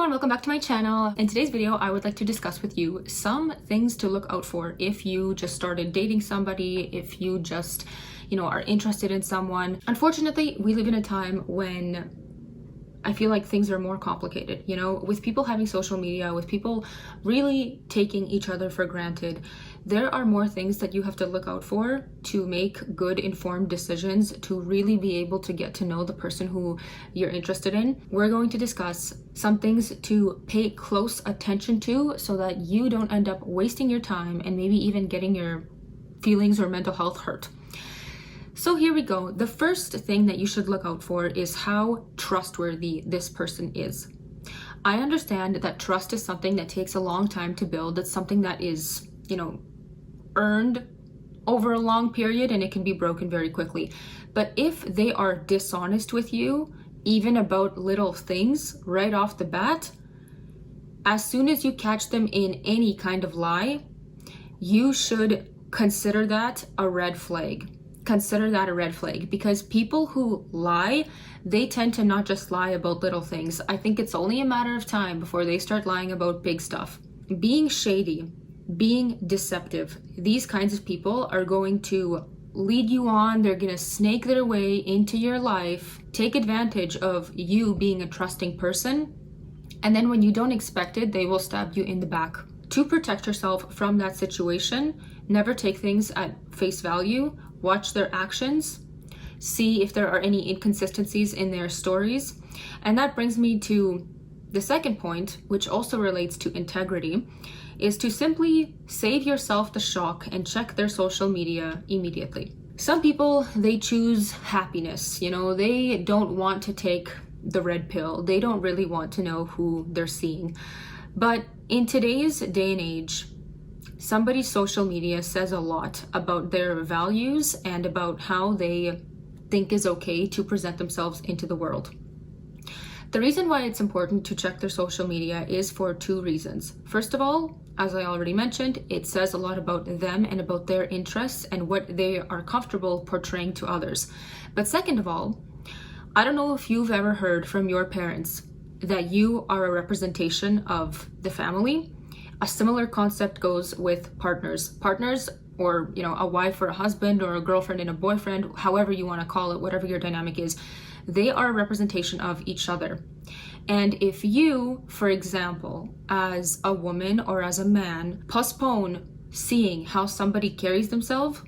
everyone, welcome back to my channel. In today's video, I would like to discuss with you some things to look out for if you just started dating somebody, if you just, are interested in someone. Unfortunately, we live in a time when I feel like things are more complicated, with people having social media, with people really taking each other for granted. There are more things that you have to look out for to make good informed decisions, to really be able to get to know the person who you're interested in. We're going to discuss some things to pay close attention to so that you don't end up wasting your time and maybe even getting your feelings or mental health hurt. So here we go. The first thing that you should look out for is how trustworthy this person is. I understand that trust is something that takes a long time to build. It's something that is, earned over a long period, and it can be broken very quickly. But if they are dishonest with you, even about little things right off the bat, as soon as you catch them in any kind of lie, you should consider that a red flag. Consider that a red flag, because people who lie, they tend to not just lie about little things. I think it's only a matter of time before they start lying about big stuff. Being shady, being deceptive, these kinds of people are going to lead you on. They're going to snake their way into your life, take advantage of you being a trusting person, and then when you don't expect it, they will stab you in the back. To protect yourself from that situation, never take things at face value. Watch their actions, see if there are any inconsistencies in their stories. And that brings me to the second point, which also relates to integrity, is to simply save yourself the shock and check their social media immediately. Some people, they choose happiness. They don't want to take the red pill. They don't really want to know who they're seeing. But in today's day and age, somebody's social media says a lot about their values and about how they think is okay to present themselves into the world. The reason why it's important to check their social media is for two reasons. First of all, as I already mentioned, it says a lot about them and about their interests and what they are comfortable portraying to others. But second of all, I don't know if you've ever heard from your parents that you are a representation of the family. A similar concept goes with partners. Partners, or a wife or a husband or a girlfriend and a boyfriend, however you want to call it, whatever your dynamic is, they are a representation of each other. And if you, for example, as a woman or as a man, postpone seeing how somebody carries themselves,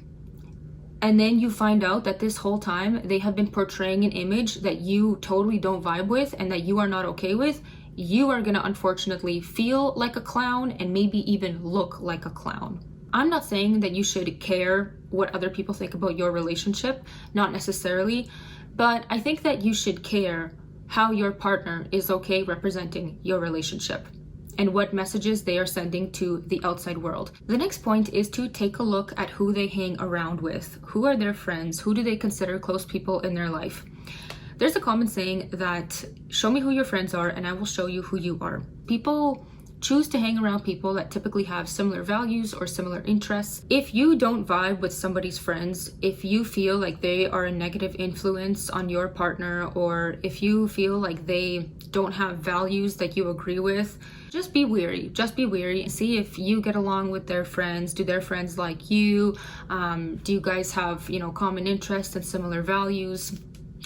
and then you find out that this whole time they have been portraying an image that you totally don't vibe with and that you are not okay with, you are going to unfortunately feel like a clown and maybe even look like a clown. I'm not saying that you should care what other people think about your relationship, not necessarily, but I think that you should care how your partner is okay representing your relationship and what messages they are sending to the outside world. The next point is to take a look at who they hang around with. Who are their friends? Who do they consider close people in their life? There's a common saying that show me who your friends are and I will show you who you are. People choose to hang around people that typically have similar values or similar interests. If you don't vibe with somebody's friends, if you feel like they are a negative influence on your partner, or if you feel like they don't have values that you agree with, just be wary. Just be wary. See if you get along with their friends. Do their friends like you? Do you guys have, common interests and similar values?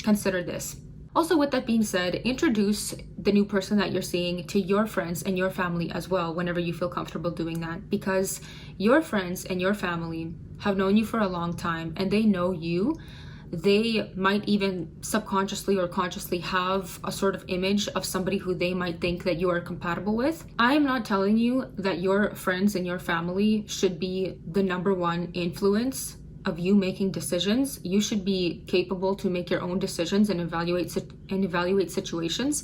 Consider this. Also, with that being said, introduce the new person that you're seeing to your friends and your family as well whenever you feel comfortable doing that, because your friends and your family have known you for a long time and they know you. They might even subconsciously or consciously have a sort of image of somebody who they might think that you are compatible with. I am not telling you that your friends and your family should be the number one influence of you making decisions. You should be capable to make your own decisions and evaluate situations.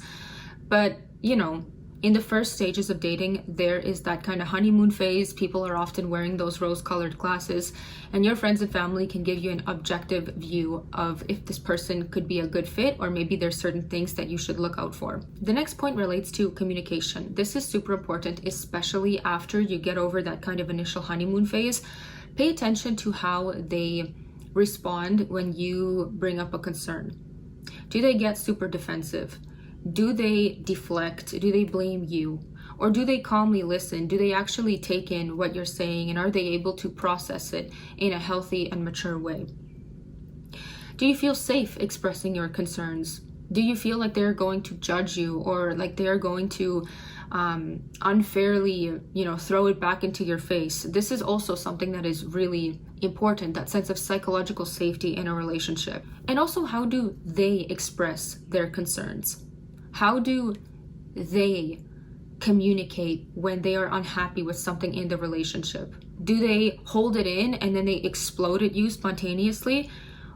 But, in the first stages of dating, there is that kind of honeymoon phase. People are often wearing those rose-colored glasses, and your friends and family can give you an objective view of if this person could be a good fit, or maybe there's certain things that you should look out for. The next point relates to communication. This is super important, especially after you get over that kind of initial honeymoon phase. Pay attention to how they respond when you bring up a concern. Do they get super defensive? Do they deflect? Do they blame you? Or do they calmly listen? Do they actually take in what you're saying, and are they able to process it in a healthy and mature way? Do you feel safe expressing your concerns? Do you feel like they're going to judge you, or like they're going to unfairly, throw it back into your face? This is also something that is really important, that sense of psychological safety in a relationship. And also, how do they express their concerns? How do they communicate when they are unhappy with something in the relationship? Do they hold it in and then they explode at you spontaneously?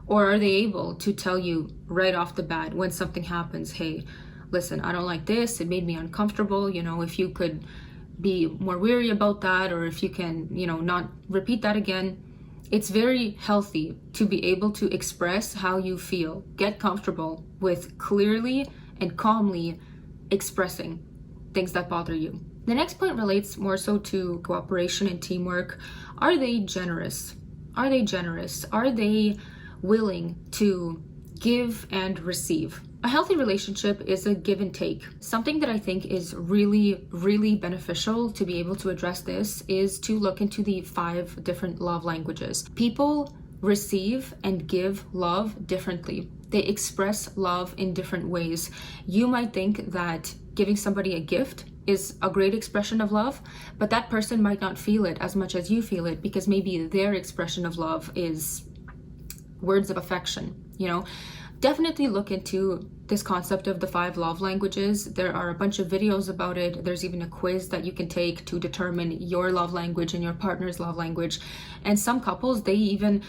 Or are they able to tell you right off the bat when something happens, hey, listen, I don't like this, it made me uncomfortable, if you could be more wary about that, or if you can, not repeat that again. It's very healthy to be able to express how you feel. Get comfortable with clearly and calmly expressing things that bother you. The next point relates more so to cooperation and teamwork. Are they generous? Are they generous? Are they willing to give and receive? A healthy relationship is a give and take. Something that I think is really, really beneficial to be able to address this is to look into the 5 different love languages. People receive and give love differently. They express love in different ways. You might think that giving somebody a gift is a great expression of love, but that person might not feel it as much as you feel it, because maybe their expression of love is words of affection. Definitely look into this concept of the 5 love languages. There are a bunch of videos about it. There's even a quiz that you can take to determine your love language and your partner's love language. And some couples, they even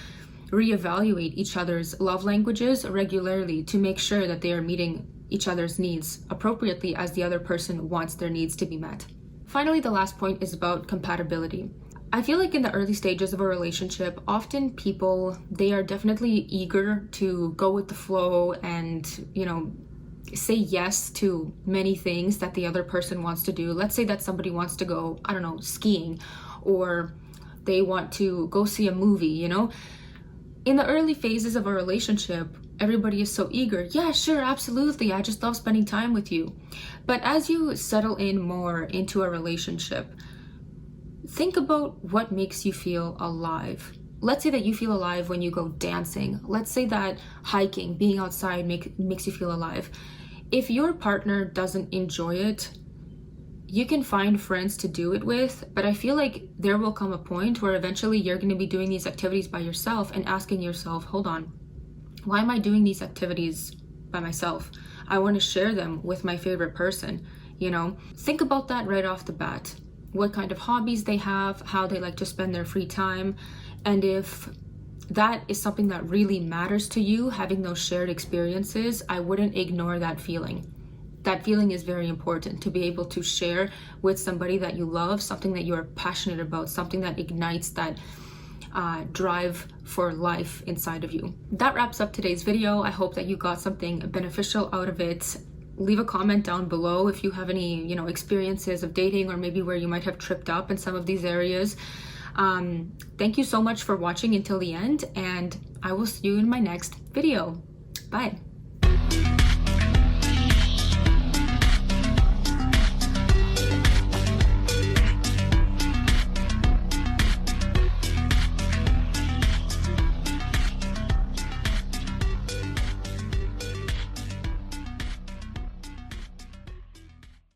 reevaluate each other's love languages regularly to make sure that they are meeting each other's needs appropriately as the other person wants their needs to be met. Finally, the last point is about compatibility. I feel like in the early stages of a relationship, often people, they are definitely eager to go with the flow and, say yes to many things that the other person wants to do. Let's say that somebody wants to go, skiing, or they want to go see a movie, In the early phases of a relationship, everybody is so eager. Yeah, sure, absolutely. I just love spending time with you. But as you settle in more into a relationship, think about what makes you feel alive. Let's say that you feel alive when you go dancing. Let's say that hiking, being outside makes you feel alive. If your partner doesn't enjoy it, you can find friends to do it with, but I feel like there will come a point where eventually you're going to be doing these activities by yourself and asking yourself, hold on, why am I doing these activities by myself? I want to share them with my favorite person, Think about that right off the bat. What kind of hobbies they have, how they like to spend their free time. And if that is something that really matters to you, having those shared experiences, I wouldn't ignore that feeling. That feeling is very important, to be able to share with somebody that you love, something that you're passionate about, something that ignites that drive for life inside of you. That wraps up today's video. I hope that you got something beneficial out of it. Leave a comment down below if you have any, experiences of dating, or maybe where you might have tripped up in some of these areas. Thank you so much for watching until the end, and I will see you in my next video. Bye.